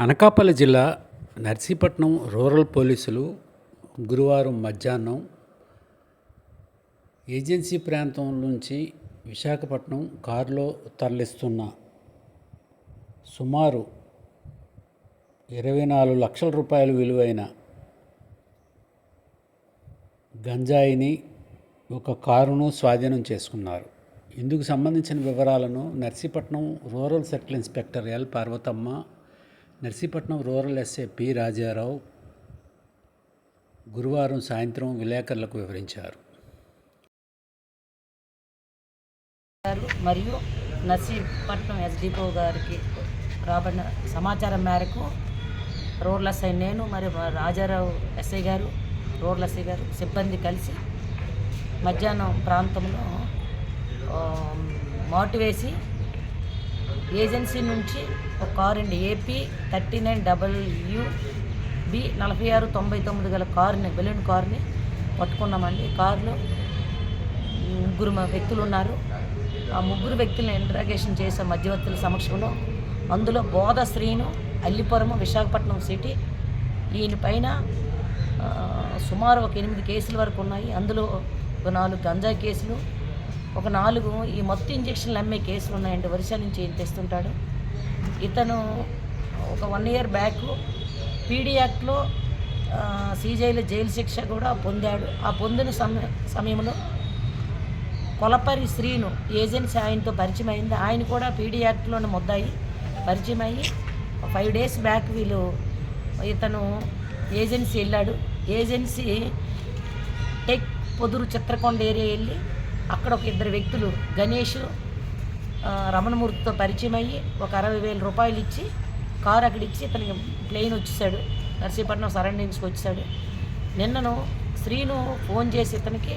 అనకాపల్లి జిల్లా నర్సీపట్నం రూరల్ పోలీసులు గురువారం మధ్యాహ్నం ఏజెన్సీ ప్రాంతం నుంచి విశాఖపట్నం కారులో తరలిస్తున్న సుమారు 24 లక్షల రూపాయల విలువైన గంజాయిని ఒక కారును స్వాధీనం చేసుకున్నారు. ఇందుకు సంబంధించిన వివరాలను Narsipatnam rural circle inspector L Parvathamma, Narsipatnam rural SI P Rajarao గురువారం సాయంత్రం విలేకరులకు వివరించారు. మరియు నర్సీపట్నం ఎస్డిపో గారికి రాబడిన సమాచారం మేరకు రూరల్ ఎస్ఐ నేను మరియు రాజారావు ఎస్ఐ గారు, రూరల్ ఎస్ఐ గారు సిబ్బంది కలిసి మధ్యాహ్నం ప్రాంతంలో మాటు వేసి ఏజెన్సీ నుంచి ఒక కారు అండి AP 39WB 4699 గల కారుని, బెలూన్ కారుని పట్టుకున్నామండి. కారులో ముగ్గురు వ్యక్తులు ఉన్నారు. ఆ ముగ్గురు వ్యక్తులను ఇంట్రాగేషన్ చేసే మధ్యవర్తుల సమక్షంలో అందులో బోధ శ్రీను, అల్లిపురం, విశాఖపట్నం సిటీ, ఈయన పైన సుమారు ఒక 8 కేసుల వరకు ఉన్నాయి. అందులో ఒక 4 గంజాయి కేసులు, ఒక 4 ఈ మత్తు ఇంజక్షన్లు అమ్మే కేసులు ఉన్నాయండి. వరుస నుంచి ఈయన తెస్తుంటాడు. ఇతను ఒక 1 ఇయర్ బ్యాక్ PD యాక్ట్లో CJలో జైలు శిక్ష కూడా పొందాడు. ఆ పొందిన సమయంలో కొలపరి శ్రీను ఏజెన్సీ ఆయనతో పరిచయం అయింది. ఆయన కూడా PD యాక్ట్లోనే ముద్దాయి పరిచయం అయ్యి 5 డేస్ బ్యాక్ ఇతను ఏజెన్సీ వెళ్ళాడు. ఏజెన్సీ టెక్ పొదురు చిత్రకొండ ఏరియా వెళ్ళి అక్కడ ఒక 2 వ్యక్తులు గణేష్, రమణమూర్తితో పరిచయం అయ్యి ఒక 60,000 రూపాయలు ఇచ్చి కారు అక్కడ ఇచ్చి ఇతనికి ప్లేన్ వచ్చేసాడు. నర్సీపట్నం సరౌండింగ్స్కి వచ్చేసాడు. నిన్నను శ్రీను ఫోన్ చేసి ఇతనికి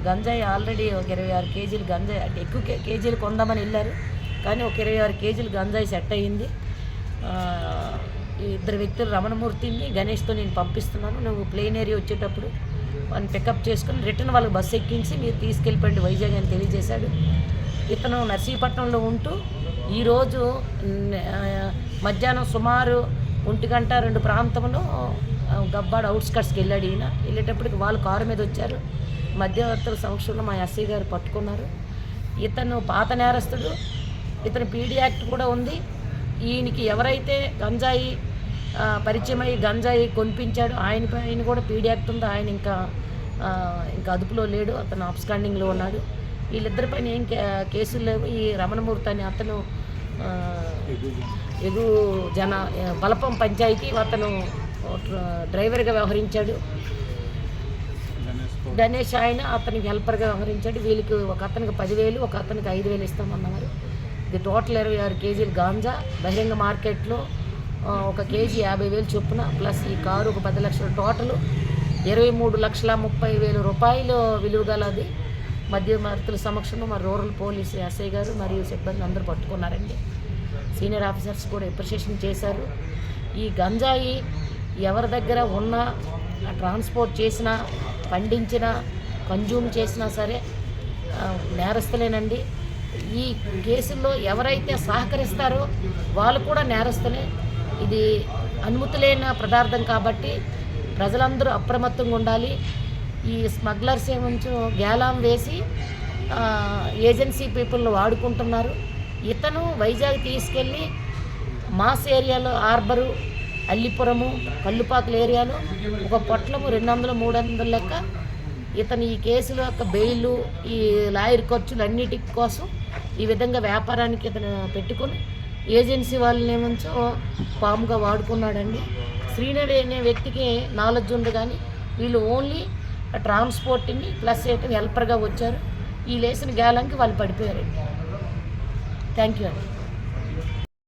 గంజాయి ఆల్రెడీ ఒక 26 కేజీలు గంజాయి, అంటే ఎక్కువ కేజీలు కొందామని వెళ్ళారు, కానీ ఒక 26 కేజీలు గంజాయి సెట్ అయ్యింది. ఈ 2 వ్యక్తులు రమణమూర్తిని, గణేష్తో నేను పంపిస్తున్నాను, నువ్వు ప్లేన్ ఏరియా వచ్చేటప్పుడు వాళ్ళని పికప్ చేసుకుని రిటర్న్ వాళ్ళకి బస్సు ఎక్కించి మీరు తీసుకెళ్ళిపోండి వైజాగ్ అని తెలియజేశాడు. ఇతను నర్సీపట్నంలో ఉంటూ ఈరోజు మధ్యాహ్నం సుమారు 1:02 ప్రాంతంలో గబ్బాడు అవుట్స్కట్స్కి వెళ్ళాడు. ఈయన వెళ్ళేటప్పటికి వాళ్ళు కారు మీద వచ్చారు. మధ్యవర్తుల సమక్షంలో మా ఎస్ఐ గారు పట్టుకున్నారు. ఇతను పాత నేరస్తుడు, ఇతను PD యాక్ట్ కూడా ఉంది. ఈయనకి ఎవరైతే గంజాయి పరిచయం అయ్యి గంజాయి కొనిపించాడో ఆయన కూడా PD యాక్ట్ ఉంది. ఆయన ఇంకా అదుపులో లేడు, అతను అబ్స్కాండింగ్లో ఉన్నాడు. వీళ్ళిద్దరిపైన ఏం కేసులు లేవు. ఈ రమణమూర్తి అని అతను బలపం పంచాయతీ అతను డ్రైవర్గా వ్యవహరించాడు. గణేష్ ఆయన అతనికి హెల్పర్గా వ్యవహరించాడు. వీళ్ళకి ఒక అతనికి 10,000, ఒక అతనికి 5,000 ఇస్తామన్నారు. ఇది టోటల్ 26 కేజీలు గాంజా బహిరంగ మార్కెట్లో ఒక కేజీ 50,000 చొప్పున, ప్లస్ ఈ కారు ఒక 10 లక్షల, టోటల్ 23,30,000 రూపాయలు విలువ గలది. మధ్యవర్తుల సమక్షంలో మా రూరల్ పోలీసు ఎస్ఐ గారు మరియు సిబ్బంది అందరూ పట్టుకున్నారండి. సీనియర్ ఆఫీసర్స్ కూడా అప్రిషియేషన్ చేశారు. ఈ గంజాయి ఎవరి దగ్గర ఉన్నా, ట్రాన్స్పోర్ట్ చేసినా, పండించినా, కన్జ్యూమ్ చేసినా సరే నేరస్తులేనండి. ఈ కేసుల్లో ఎవరైతే సహకరిస్తారో వాళ్ళు కూడా నేరస్తులే. ఇది అనుమతి లేని పదార్థం కాబట్టి ప్రజలందరూ అప్రమత్తంగా ఉండాలి. ఈ స్మగ్లర్స్ ఏమంచో గేలాం వేసి ఏజెన్సీ పీపుల్ని వాడుకుంటున్నారు. ఇతను వైజాగ్ తీసుకెళ్ళి మాస్ ఏరియాలో హార్బరు, అల్లిపురము, కల్లుపాకుల ఏరియాలో ఒక పొట్లము 200-300 లెక్క ఇతను ఈ కేసుల యొక్క బెయిలు, ఈ లాయర్ ఖర్చులు అన్నిటి కోసం ఈ విధంగా వ్యాపారానికి ఇతను పెట్టుకొని ఏజెన్సీ వాళ్ళని ఏమంచో పాముగా వాడుకున్నాడండి. శ్రీనడి అనే వ్యక్తికి నాలెడ్జ్ ఉంది, కానీ వీళ్ళు ఓన్లీ ట్రాన్స్పోర్ట్ని ప్లస్ హెల్పర్గా వచ్చారు. ఈ లేసిన గ్యాలంకి వాళ్ళు పడిపోయారండి. థ్యాంక్ యూ అండి.